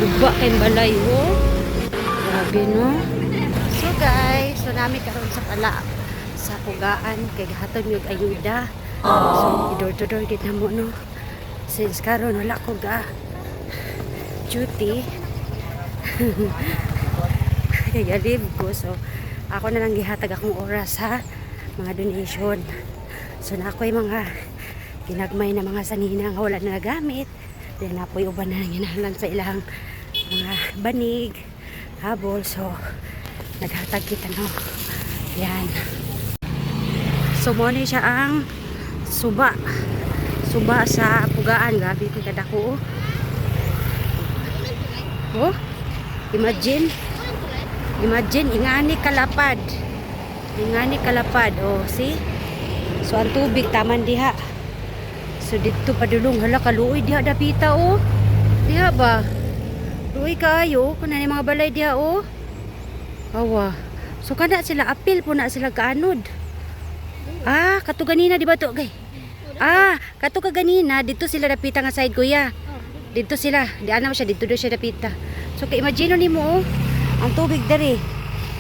Duba kayong balay, oh. Grabe, no? So, guys, so namin karon sa pala sa pugaan kay gahaton yung ayuda. So, idor-door gid na mo, no? Since karon wala ko ga duty. Kaya leave ko. So, ako na lang gihatag akong oras sa mga donation. So, na ako'y mga ginagmay na mga saninang wala na nagamit. Then, ako'y uban na ginahanglan sa ilang mga banig, habol. So, naghatag kita, no? Yan. So, muna siya ang suba sa pugaan. Grabe ito kadako. Oh, imagine ingani kalapad, oh, see? So ang tubig taman diha. So dito padulong hala kaluoy diha dapita, oh, diha ba luoy kaayo kuna ni mga balay diha, oh, awa. So kada sila apil po na sila kaanod. Kato ganina di ba to kay kato ka ganina dito sila dapita nga side kuya. Dito sila, di ana siya dito do siya dapita. So kay imagine nimo, oh, ang tubig diri.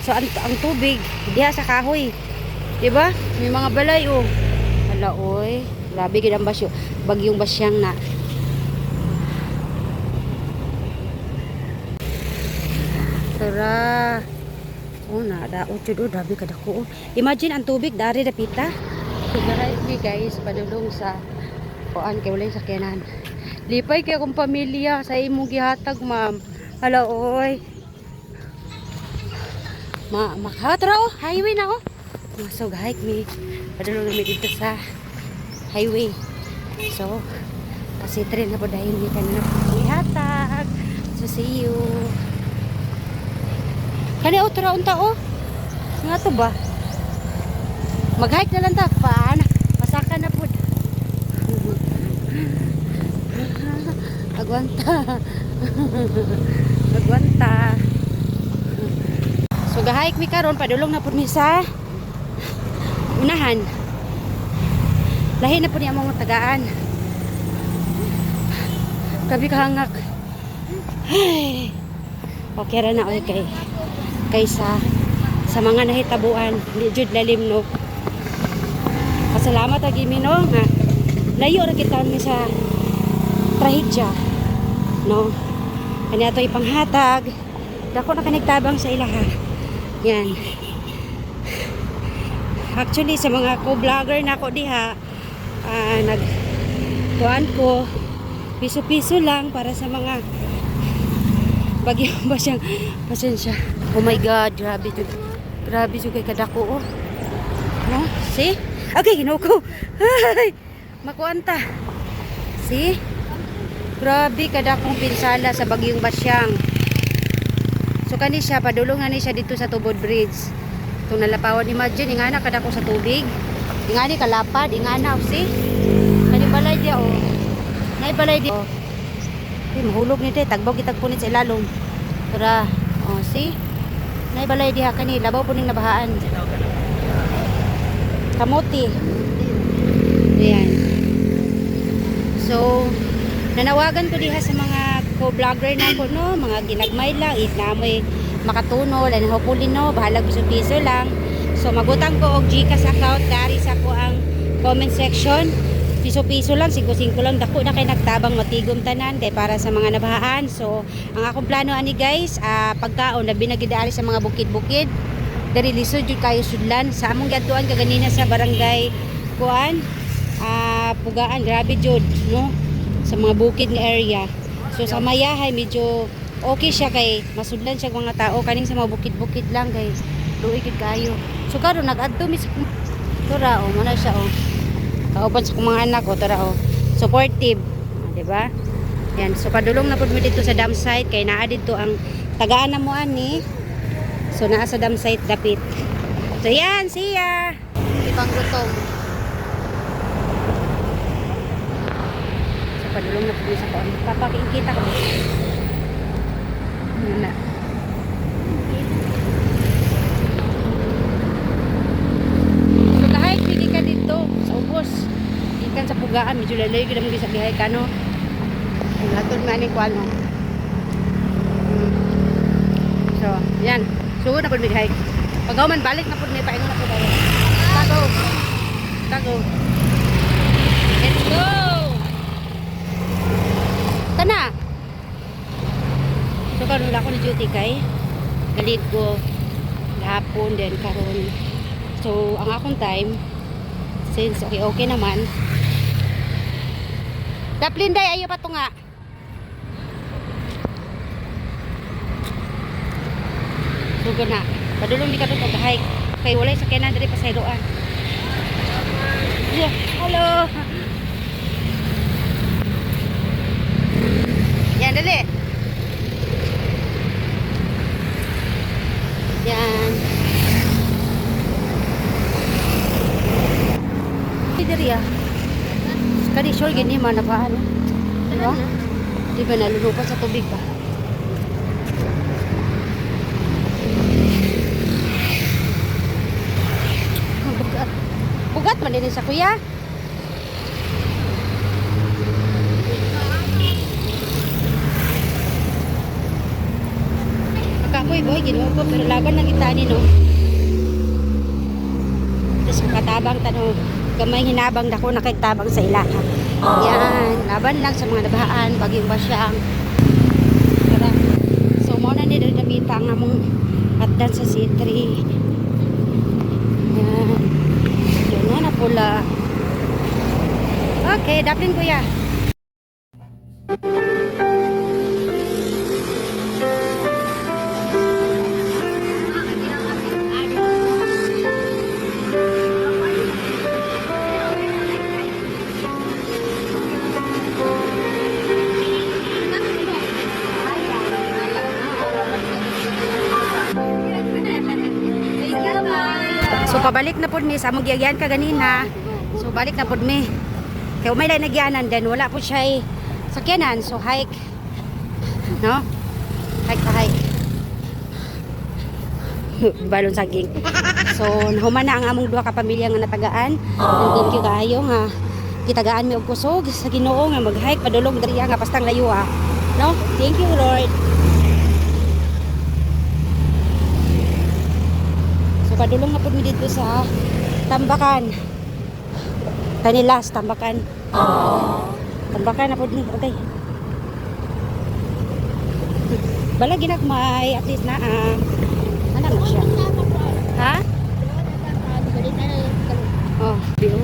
So ang tubig diha sa kahoy. Di ba? May mga balay, oh. Hala oy, grabe gid ang basyo. Bagyong basyang na. Tara. Oh, na jud, grabe kadako. Imagine ang tubig dari dapita. So mi guys, padulong sa kuan kay walay sakyanan. Lipay kay akong pamilya sa imong gihatag, ma'am. Hala oy. Makatra, oh, highway na, oh. So hike mi. Padulong mi dito sa highway. So kasi train na po dahil mi kanina gihatag. So see you. Kani utra unta, oh. Nga to ba? Mag-hike na lang ta. Paana? Masaka na po. Agwanta. Agwanta. So ga-hike mi karon padulong na pud mi sa unahan. Lahi na pud ni among tagaan. Grabe kahangak. Ay. Okay ra na, okay. Kaysa sa mga nahitabuan, di jud lalim, no. Pasalamat agi mi, no, nga layo ra kita mi sa trahedya, no. Kani ato ipanghatag dako na kanigtabang sa ilaha. Yan. Actually sa mga co-vlogger na ako diha, nagkuan ko piso-piso lang para sa mga bagyong basyang pasensya. Oh my god, grabe jud kay kadako, oh. No? See? Okay, ginuko. Ay, makuanta. See? Grabe kadakong pinsala sa bagyong basyang. So kani siya padulungan ni siya dito sa Tubod Bridge. Tung nalapawan, imagine ingana kadako sa tubig. Ingani kalapad, ingana, see? Kani balay dia, oh. Nay balay dia. Oh. Mahulog ni te, tagbaw kitag punit sa ilalom. Tara, oh, see? Nay balay diha kani, labaw po ning nabahaan. Kamuti. Ayan. So, nanawagan ko diha sa mga co-vlogger na ko, no, mga ginagmay lang, na may makatuno, lan hopulin, no, bahalag piso-piso lang. So, magutang ko og GCash account, dari sa ko ang comment section. Piso-piso lang, 5-5 lang, dako na kay nagtabang matigom tanan kay para sa mga nabahaan. So ang akong plano ani guys, pagkaon labi na gid sa mga bukid-bukid dari lisod jud kayo sudlan sa among giadtuan kaganina sa barangay kuan, pugaan, grabe jud, no, sa mga bukid nga area. So sa mayahay medyo okay siya kay masudlan siya mga tao, kaning sa mga bukid-bukid lang kay luoy gid kayo. So karon nag-adto mi sa tura, oh, muna siya, oh. Kauban sa mga anak, o tara, o supportive, di ba? Yan, so padulong na pud mi dito sa dam site kay naa dito ang tagaan na mo ani. So naa sa dam site dapit. So yan, see ya. Ibang gutom. So padulong na pud mi sa kuan. Papakikita ko. Muna. So kahit pili ka dito sa ubos. Ikan sa pugaan, medyo lalayo gid mo sa bihay kano. Ang atod man ni kuan mo. Yan. Sugod na po may hike. Pag man balik na po may paingon na po tayo. Tago. Tago. Let's go. Tana. So karon wala ko ni duty kay galit ko gahapon then karon. So ang akong time since okay naman. Daplinday ayo pa to nga. Sugod na. Padulong di ka doon pag-hike. Kay walay sakyanan diri pa sa iloan. Yeah. Hello. Yan, dali. Yan. Diri ah. Kani sure gini man na ba ano? Diba? Di ba nalulupa sa tubig ba? Bugat man din sa kuya. Kakapoy boy, ginawa ko pero laban ng itani no. Tapos makatabang tanong gamay hinabang dako nakaitabang sa ilaha. Yan, laban lang sa mga nabahaan, baging basyang. So mo na ni namita nga mong atdan sa C3. Yan. Yun na pula. Okay, daplin kuya. So pabalik na pod mi sa among giyagyan ka ganina. So balik na pod mi. Kay umay lay nagyanan then wala po siya sakyanan. So hike. No? Hike pa hike. Balon saging. So nahuman na ang among duha ka pamilya nga natagaan. And thank you kaayo nga gitagaan mi og kusog sa Ginoo nga mag-hike padulong diri nga pastang layo ah. No? Thank you Lord. Padulong na po mi dito sa Tambakan. Kanilas, Tambakan. Tambakan na po ni. Okay. Balagi na kumay. At least na, ano na siya? Ha? Oh, biyo.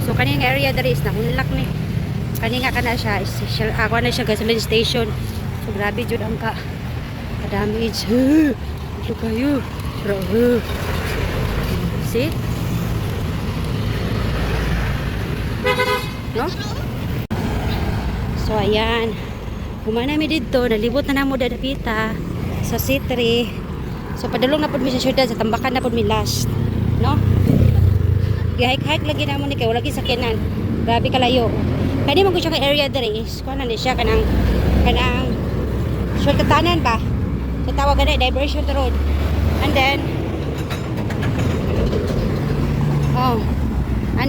So, kaning area dari is na hunlak ni. Kani nga ka na siya. Ako na siya gasoline station. So, grabe jud ang ka-damage. Ito kayo. See? No? So, ayan. Humana mi dito. Nalibot na namo dadapita sa C3. So, padulong na po mi sa syudad. Sa Tambakan na po mi last. No? I-hike-hike lagi na mo ni kayo. Lagi sakyanan. Grabe kalayo. Kani mo ko siya ka area dere. Kuha na siya kanang shortcutanan ba? So, tawag na diversion to road. And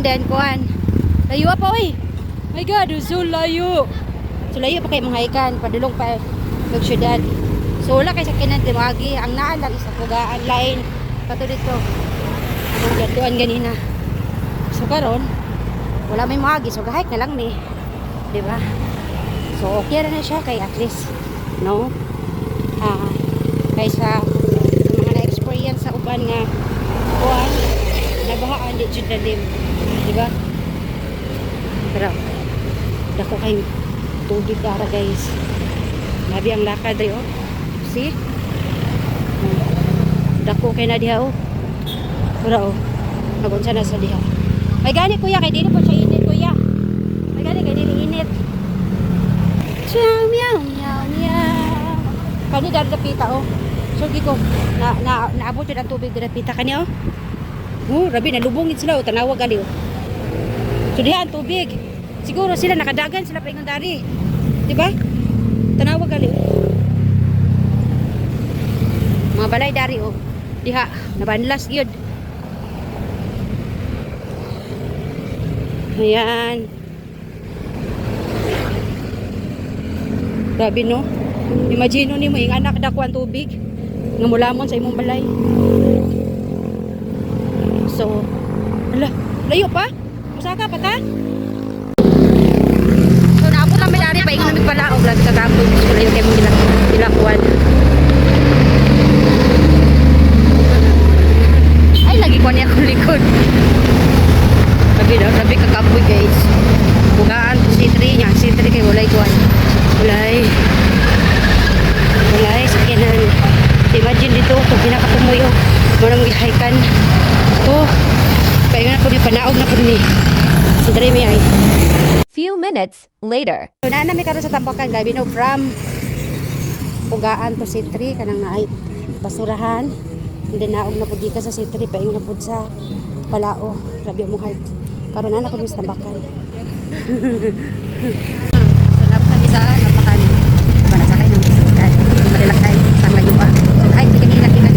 then kuhan layo pa oy. My God, so layo. So layo pa kay mga haikan, padulong pa ng syudad. So wala kay sakyanan timagi, ang naa lang isa pugaan line pato dito. Ang gatuan ganina. So karon wala may magi, so gahike na lang ni. Di ba? So okay ra na siya kay at least no. Kaysa sa uban nga kuan nabahaan di jud dalim, di ba? Pero dako kay tubig ara guys. Labi ang lakad ri oh. See? Dako kay na diha oh. Pero oh, nagon sa nasa diha. May gani kuya kay dili po siya init kuya. May gani kay dili init. Ciao meow meow meow. Kani dari dapita oh. So ko naabot yun ang tubig dirapita kanya oh. Rabi nalubungin sila oh, tanawag ali oh. So diha ang tubig. Siguro sila nakadagan sila pa ingon dari. Di ba? Tanawag ali oh. Mga balay dari oh. Diha nabanlas gyud. Ayan. Grabe no. Imagine ni mo yung anak dako ang tubig. nga mulamon sa imong balay. So, ala, layo pa? Musaka pa ta? So, naabot lang may dari pa ingon mi pala og grabe kagapoy so layo kay mong gilakuan. Ay lagi ko niya akong likod. Grabe kagapoy guys. Bugaan si 3 niya, si 3 kay walay kuan. Walay sakyanan. Imagine dito kung pinakatumuyo marang gihaykan to kaya na po ni panaog na po ni si Dreamy ay Few minutes later. so na mi karon sa tambakan gabi no from Pugaan to Sitri kanang naay basurahan and then naog na po di ka sa Sitri paing na po sa Palao grabe mo height karon na po mi sa tambakan so na po sa tambakan para sa kayo ng malilakay sa layo pa so ay hindi kami nakita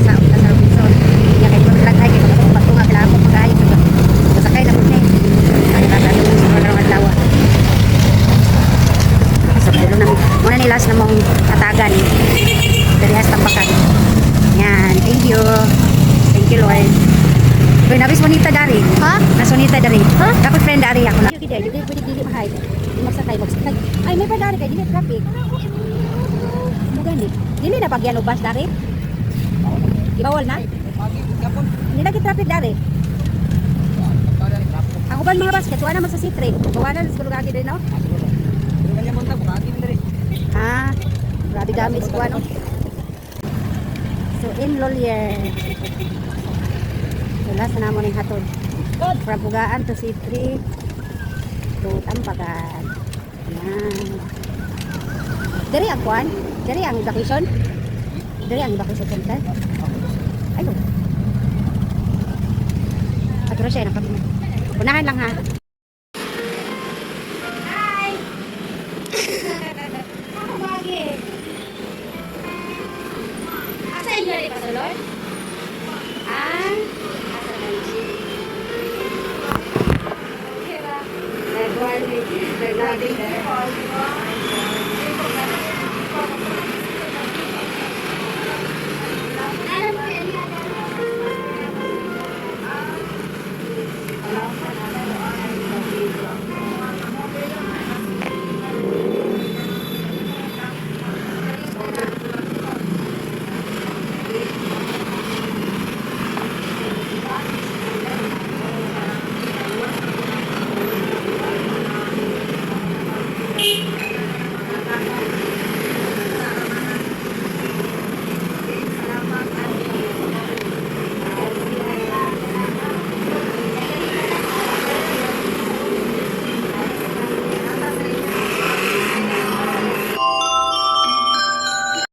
sa Robinson niya kay malilakay kay patunga kailangan ko pag-ayos so sakay na po ni ay rata sa mga adlaw so dulo nang muna nilas na mong katagan dari has tambakan yan thank you Lord. Kung nabis monita dari ha nasunita dari ha dapat friend dari ako na hindi pwede dili mahay magsakay ay may pa dari kay dili traffic dili na pagyan ubas dari ibawal na hindi na traffic dari ako ba mga basket wala naman sa C3 bawalan sa kulugagi din no ah grabe damage ko ano so in Lolier wala sa namon ng hatod from Pugaan to C3 to Tampakan yan dari ang kuan dari ang vacation center ay no atro siya nakapun unahan lang ha hi ako bagi asa yung gari pa sa Lord asa na siya nagwali naglabi na